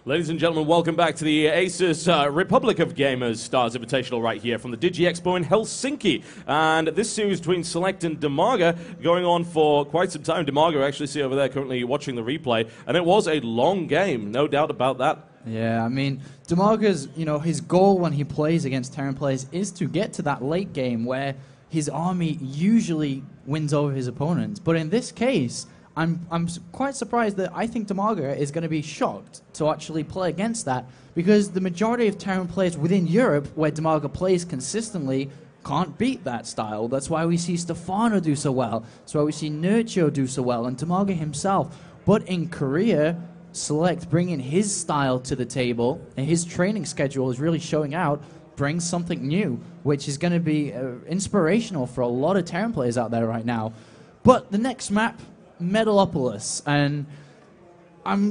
Ladies and gentlemen, welcome back to the ASUS Republic of Gamers Stars Invitational right here from the DigiExpo in Helsinki. And this series between SeleCT and DIMAGA going on for quite some time. DIMAGA, actually see over there currently watching the replay. And it was a long game, no doubt about that. Yeah, I mean, DIMAGA's, his goal when he plays against Terran players is to get to that late game where his army usually wins over his opponents. But in this case, I'm quite surprised that I think DIMAGA is going to be shocked to actually play against that, because the majority of Terran players within Europe, where DIMAGA plays consistently, can't beat that style. That's why we see Stefano do so well. That's why we see Nurcho do so well, and DIMAGA himself. But in Korea, SeleCT bringing his style to the table, and his training schedule is really showing out, brings something new, which is going to be inspirational for a lot of Terran players out there right now. But the next map, Metalopolis, and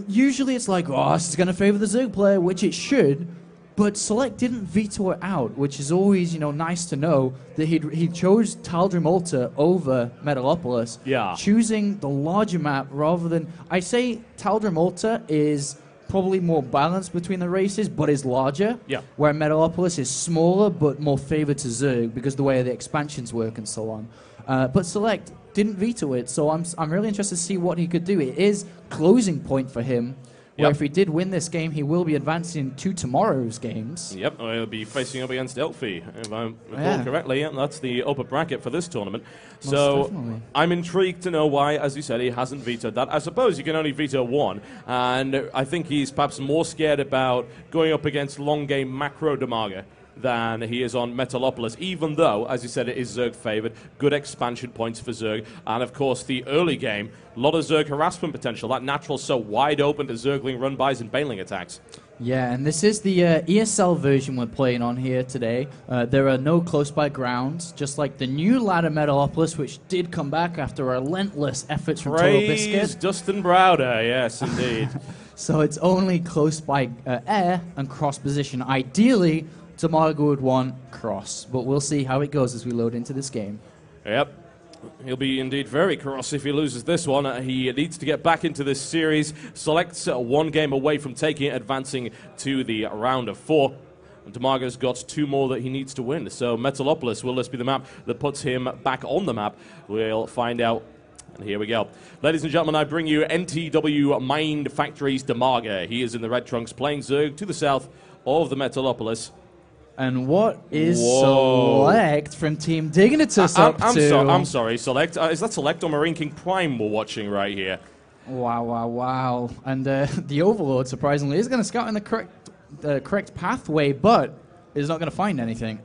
usually it's like, oh, this is going to favor the Zerg player, which it should, but SeleCT didn't veto it out, which is always, nice to know that he chose TotalBiscuit over Metalopolis, choosing the larger map rather than, I say TotalBiscuit is probably more balanced between the races, but is larger, where Metalopolis is smaller but more favored to Zerg because the way the expansions work and so on. But SeleCT didn't veto it, so I'm really interested to see what he could do. It is closing point for him, where if he did win this game, he will be advancing to tomorrow's games. Yep, he'll be facing up against Elfie, if I recall correctly. Yeah, that's the upper bracket for this tournament. Most so definitely. I'm intrigued to know why, as you said, he hasn't vetoed that. I suppose you can only veto one, and I think he's perhaps more scared about going up against long game macro DIMAGA than he is on Metalopolis, even though, as you said, it is Zerg favored, good expansion points for Zerg, and of course the early game, a lot of Zerg harassment potential. That natural's so wide open to Zergling run-bys and Baneling attacks. Yeah, and this is the ESL version we're playing on here today. There are no close-by grounds, just like the new ladder Metalopolis, which did come back after relentless efforts from TotalBiscuit. Dustin Browder, yes, indeed. So it's only close-by air and cross-position. Ideally, DIMAGA would want cross, but we'll see how it goes as we load into this game. Yep. He'll be indeed very cross if he loses this one. He needs to get back into this series. SeleCT's one game away from taking it, advancing to the round of 4. And DIMAGA's got 2 more that he needs to win. So Metalopolis, will this be the map that puts him back on the map? We'll find out. And here we go. Ladies and gentlemen, I bring you NTW Mind Factory's DIMAGA. He is in the red trunks playing Zerg to the south of the Metalopolis. And what is SeleCT from Team Dignitas up to? I'm sorry, SeleCT. Is that SeleCT or Marine King Prime we're watching right here? Wow, wow, wow. And the Overlord, surprisingly, is going to scout in the correct pathway, but is not going to find anything.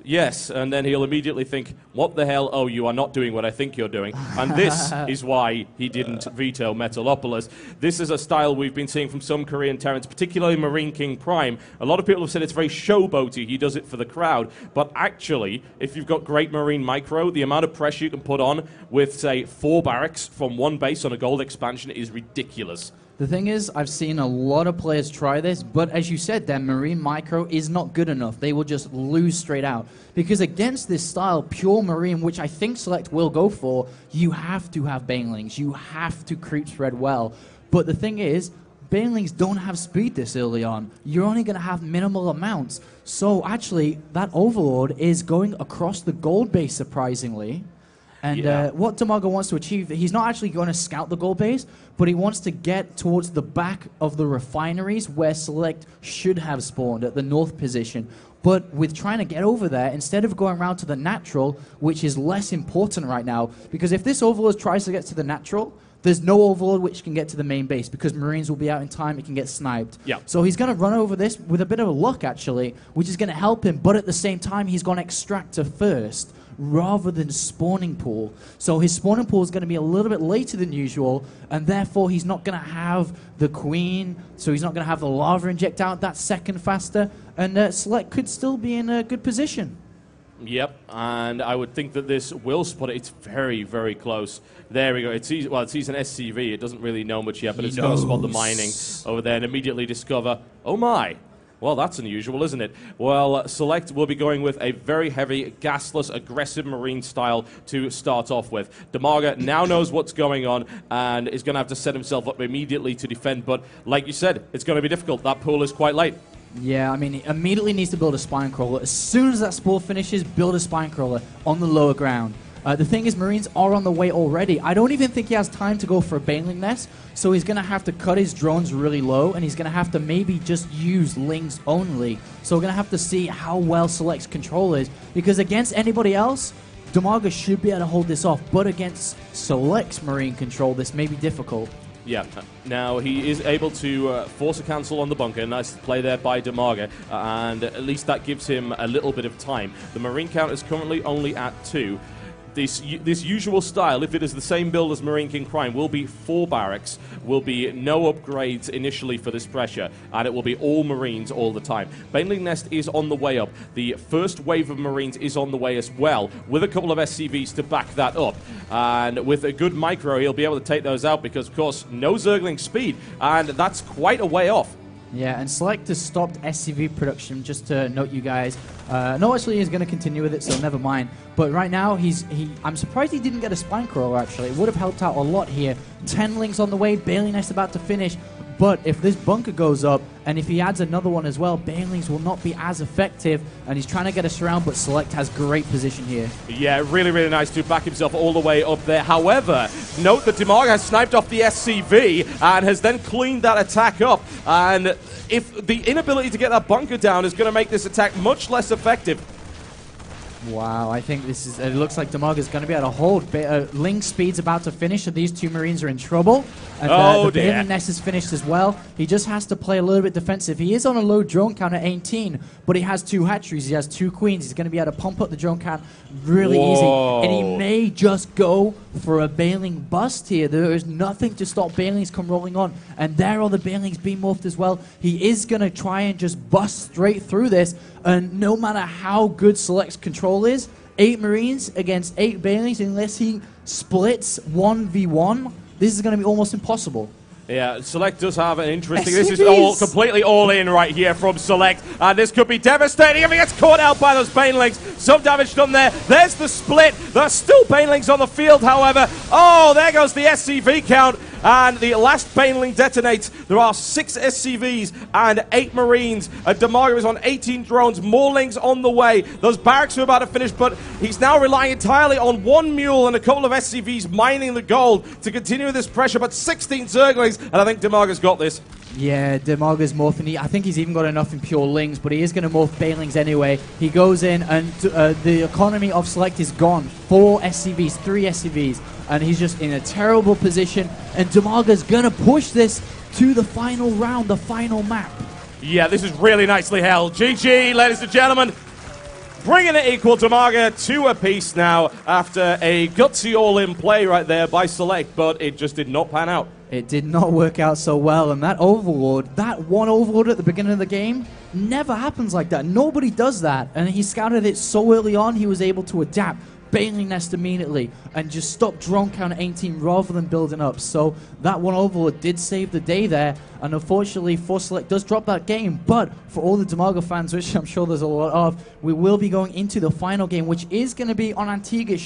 Yes, and then he'll immediately think, what the hell? Oh, you are not doing what I think you're doing. And this is why he didn't veto Metalopolis. This is a style we've been seeing from some Korean Terrans, particularly Marine King Prime. A lot of people have said it's very showboaty. He does it for the crowd. But actually, if you've got great Marine Micro, the amount of pressure you can put on with, say, 4 barracks from one base on a gold expansion is ridiculous. The thing is, I've seen a lot of players try this, but as you said, their Marine Micro is not good enough. They will just lose straight out. Because against this style, pure Marine, which I think SeleCT will go for, you have to have Banelings. You have to creep spread well. But the thing is, Banelings don't have speed this early on. You're only going to have minimal amounts. So actually, that Overlord is going across the gold base, surprisingly. And what DIMAGA wants to achieve, he's not actually going to scout the gold base, but he wants to get towards the back of the refineries where SeleCT should have spawned at the north position. But with trying to get over there, instead of going around to the natural, which is less important right now, because if this Overlord tries to get to the natural, there's no Overlord which can get to the main base, because Marines will be out in time, it can get sniped. So he's going to run over this with a bit of luck, actually, which is going to help him, but at the same time, he's going to Extractor first, rather than spawning pool. So his spawning pool is going to be a little bit later than usual, and therefore he's not going to have the Queen, so he's not going to have the lava inject out that second faster, and SeleCT could still be in a good position. Yep, and I would think that this will spot it. It's very, very close. There we go. It sees an SCV. It doesn't really know much yet, but it's going to spot the mining over there and immediately discover, oh my, Well, that's unusual, isn't it? Well, Select will be going with a very heavy, gasless, aggressive Marine style to start off with. DIMAGA now knows what's going on and is going to have to set himself up immediately to defend. But like you said, it's going to be difficult. That pool is quite late. Yeah, I mean, he immediately needs to build a spine crawler. As soon as that spool finishes, build a spine crawler on the lower ground. The thing is, Marines are on the way already. I don't even think he has time to go for a Baneling Nest, so he's going to have to cut his drones really low, and he's going to have to maybe just use Lings only. So we're going to have to see how well Select's control is, because against anybody else, DIMAGA should be able to hold this off, but against Select's Marine control, this may be difficult. Yeah, now he is able to force a cancel on the bunker. Nice play there by DIMAGA, and at least that gives him a little bit of time. The Marine count is currently only at 2. This usual style, if it is the same build as Marine King Prime, will be 4 barracks, will be no upgrades initially for this pressure, and it will be all Marines all the time. Baneling Nest is on the way up. The first wave of Marines is on the way as well, with a couple of SCVs to back that up. And with a good micro, he'll be able to take those out because, of course, no Zergling speed, and that's quite a way off. Yeah, and Select has stopped SCV production, just to note you guys. No, actually, he's going to continue with it, so never mind. But right now, I'm surprised he didn't get a spine crawler, actually. It would have helped out a lot here. 10 Lings on the way, Baneling Nest about to finish. But if this bunker goes up, and if he adds another one as well, Banelings will not be as effective, and he's trying to get us around, but Select has great position here. Yeah, really, really nice to back himself all the way up there. However, note that DIMAGA has sniped off the SCV and has then cleaned that attack up. And if the inability to get that bunker down is going to make this attack much less effective. Wow, I think this is. It looks like DIMAGA is going to be able to hold. Ling speed's about to finish, so these two Marines are in trouble. And the Baneling Nest is finished as well. He just has to play a little bit defensive. He is on a low drone count at 18, but he has 2 hatcheries. He has 2 queens. He's going to be able to pump up the drone count really easy. And he may just go for a Baneling bust here. There is nothing to stop Banelings come rolling on. And there are the Banelings being morphed as well. He is going to try and just bust straight through this. And no matter how good Select's control is, 8 Marines against 8 Banelings, unless he splits 1v1, this is going to be almost impossible. Yeah, Select does have an interesting... This is completely all in right here from Select. And this could be devastating if he gets caught out by those Banelings. Some damage done there. There's the split. There's still Banelings on the field, however. Oh, there goes the SCV count. And the last Baneling detonates. There are 6 SCVs and 8 Marines. And DIMAGA is on 18 drones. More Lings on the way. Those barracks are about to finish, but he's now relying entirely on 1 mule and a couple of SCVs mining the gold to continue this pressure. But 16 Zerglings, and I think DIMAGA's got this. Yeah, DIMAGA's morphing. I think he's even got enough in pure Lings, but he is going to morph Banelings anyway. He goes in, and the economy of Select is gone. 4 SCVs, 3 SCVs, and he's just in a terrible position. And DIMAGA's going to push this to the final round, the final map. Yeah, this is really nicely held. GG, ladies and gentlemen. Bringing it equal, DIMAGA 2 apiece now after a gutsy all-in play right there by Select, but it just did not pan out. It did not work out so well, and that Overlord, that one Overlord at the beginning of the game, never happens like that. Nobody does that, and he scouted it so early on, he was able to adapt. Baneling Nest immediately and just stop drone count at 18 rather than building up. So that one Overlord did save the day there, and unfortunately for Select does drop that game. But for all the DIMAGA fans, which I'm sure there's a lot of, we will be going into the final game, which is going to be on Antigua.